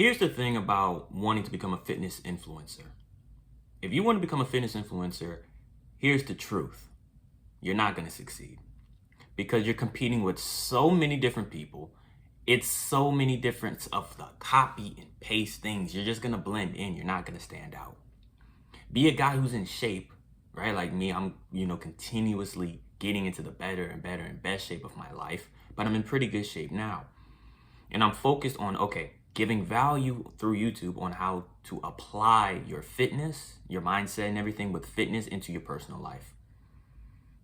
Here's the thing about wanting to become a fitness influencer. If you want to become a fitness influencer, here's the truth. You're not going to succeed because you're competing with so many different people. It's so many different of the copy and paste things. You're just going to blend in. You're not going to stand out. Be a guy who's in shape, right? Like me, I'm, continuously getting into the better and better and best shape of my life, but I'm in pretty good shape now. And I'm focused on, giving value through YouTube on how to apply your fitness, your mindset and everything with fitness into your personal life.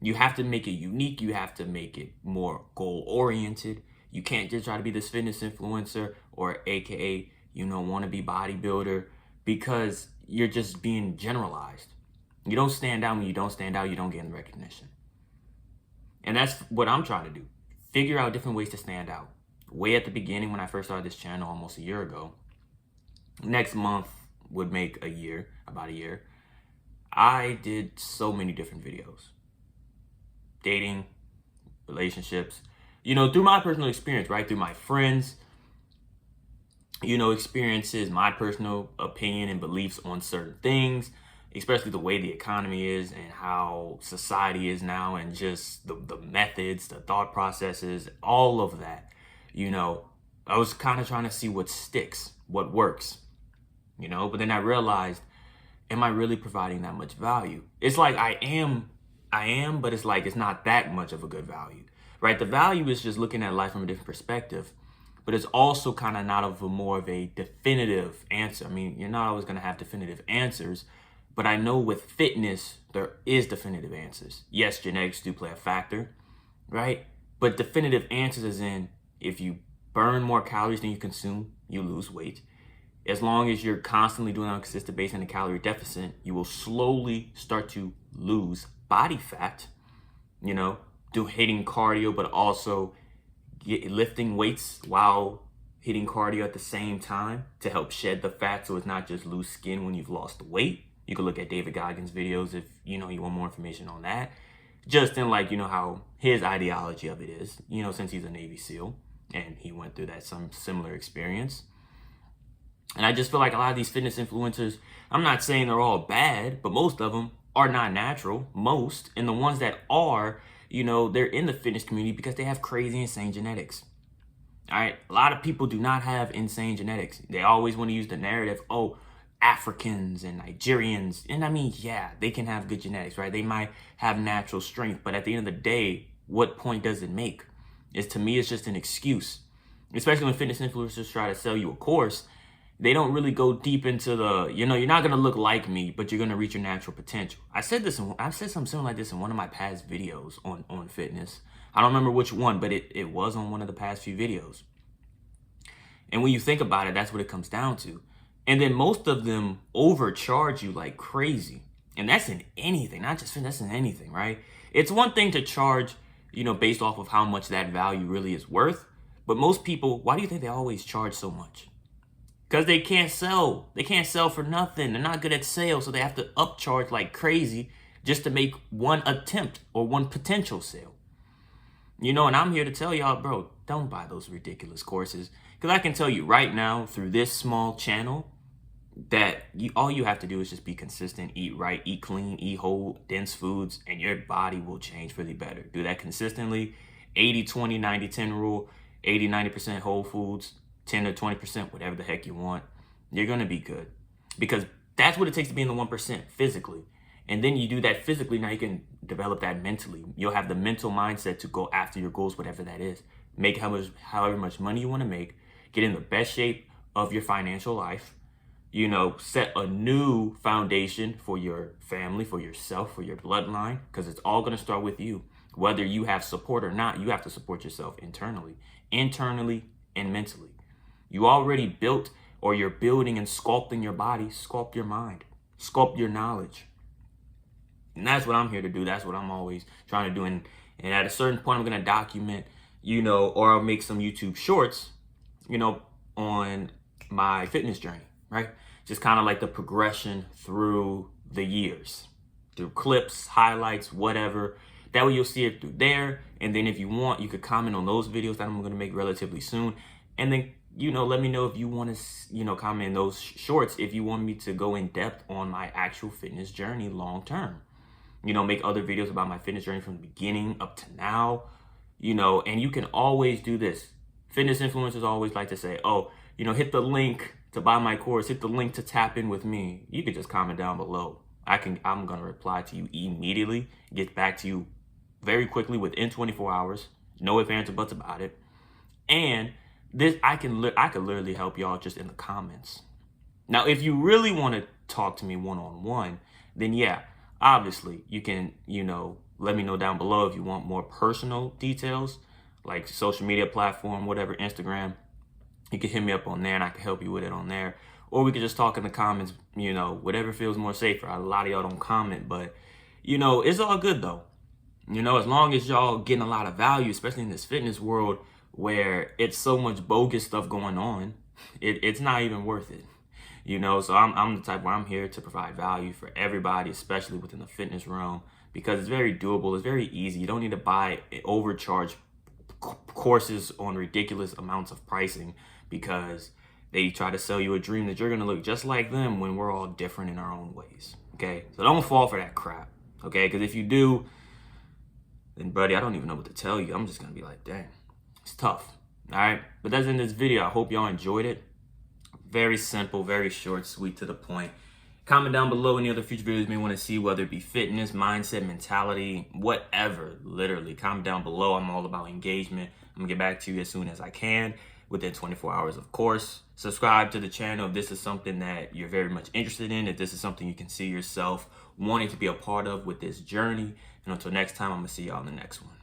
You have to make it unique. You have to make it more goal oriented. You can't just try to be this fitness influencer or AKA, wannabe bodybuilder, because you're just being generalized. You don't stand out. When you don't stand out, you don't get the recognition. And that's what I'm trying to do. Figure out different ways to stand out. Way at the beginning, when I first started this channel almost a year ago, next month would make about a year, I did so many different videos. Dating, relationships, through my personal experience, right? Through my friends, experiences, my personal opinion and beliefs on certain things, especially the way the economy is and how society is now, and just the methods, the thought processes, all of that. I was kind of trying to see what sticks, what works, but then I realized, am I really providing that much value? It's like I am, but it's like, it's not that much of a good value, right? The value is just looking at life from a different perspective, but it's also kind of not of more of a definitive answer. I mean, you're not always going to have definitive answers, but I know with fitness, there is definitive answers. Yes, genetics do play a factor, right? But definitive answers is in, if you burn more calories than you consume, you lose weight. As long as you're constantly doing it on a consistent basis in a calorie deficit, you will slowly start to lose body fat, hitting cardio, but also lifting weights while hitting cardio at the same time to help shed the fat, so it's not just loose skin when you've lost the weight. You can look at David Goggins' videos if, you want more information on that. Just in how his ideology of it is, since he's a Navy SEAL and he went through some similar experience. And I just feel like a lot of these fitness influencers, I'm not saying they're all bad, but most of them are not natural, most. And the ones that are, they're in the fitness community because they have crazy, insane genetics. All right. A lot of people do not have insane genetics. They always want to use the narrative, Africans and Nigerians. And I mean, yeah, they can have good genetics, right? They might have natural strength, but at the end of the day, what point does it make? To me, it's just an excuse. Especially when fitness influencers try to sell you a course, they don't really go deep into the, you're not going to look like me, but you're going to reach your natural potential. I've said something similar like this in one of my past videos on fitness. I don't remember which one, but it was on one of the past few videos. And when you think about it, that's what it comes down to. And then most of them overcharge you like crazy. And that's in anything, not just fitness, that's in anything, right? It's one thing to charge, based off of how much that value really is worth. But most people, why do you think they always charge so much? Because they can't sell. They can't sell for nothing. They're not good at sales, so they have to upcharge like crazy just to make one attempt or one potential sale. And I'm here to tell y'all, bro, don't buy those ridiculous courses. Because I can tell you right now, through this small channel, that all you have to do is just be consistent, eat right, eat clean, eat whole, dense foods, and your body will change for the better. Do that consistently. 80-20, 90-10 rule, 80-90% whole foods, 10 to 20%, whatever the heck you want. You're going to be good. Because that's what it takes to be in the 1% physically. And then you do that physically, now you can develop that mentally. You'll have the mental mindset to go after your goals, whatever that is. Make however much money you want to make. Get in the best shape of your financial life. Set a new foundation for your family, for yourself, for your bloodline, because it's all going to start with you. Whether you have support or not, you have to support yourself internally and mentally. You already built, or you're building and sculpting your body. Sculpt your mind, sculpt your knowledge. And that's what I'm here to do. That's what I'm always trying to do. And at a certain point, I'm going to document, or I'll make some YouTube shorts, on my fitness journey, right? Just kind of like the progression through the years, through clips, highlights, whatever. That way you'll see it through there. And then if you want, you could comment on those videos that I'm going to make relatively soon. And then let me know if you want to, comment in those shorts if you want me to go in depth on my actual fitness journey long term. Make other videos about my fitness journey from the beginning up to now, and you can always do this. Fitness influencers always like to say, oh, hit the link to buy my course, hit the link to tap in with me. You could just comment down below. I'm going to reply to you immediately, get back to you very quickly within 24 hours. No ifs, ands, or buts about it. And this, I could literally help y'all just in the comments. Now, if you really want to talk to me one-on-one, then yeah, obviously you can, let me know down below if you want more personal details, like social media platform, whatever, Instagram. You can hit me up on there and I can help you with it on there. Or we could just talk in the comments, whatever feels more safer. A lot of y'all don't comment, but, it's all good though. As long as y'all getting a lot of value, especially in this fitness world where it's so much bogus stuff going on, it's not even worth it. So I'm the type where I'm here to provide value for everybody, especially within the fitness realm, because it's very doable. It's very easy. You don't need to buy overcharged courses on ridiculous amounts of pricing because they try to sell you a dream that you're going to look just like them when we're all different in our own ways. Okay. So don't fall for that crap. Okay. Because if you do, then buddy, I don't even know what to tell you. I'm just going to be like, dang, it's tough. All right. But that's in this video. I hope y'all enjoyed it. Very simple, very short, sweet, to the point. Comment down below any other future videos you may want to see, whether it be fitness, mindset, mentality, whatever. Literally, comment down below. I'm all about engagement. I'm going to get back to you as soon as I can, within 24 hours, of course. Subscribe to the channel if this is something that you're very much interested in, if this is something you can see yourself wanting to be a part of with this journey. And until next time, I'm going to see y'all in the next one.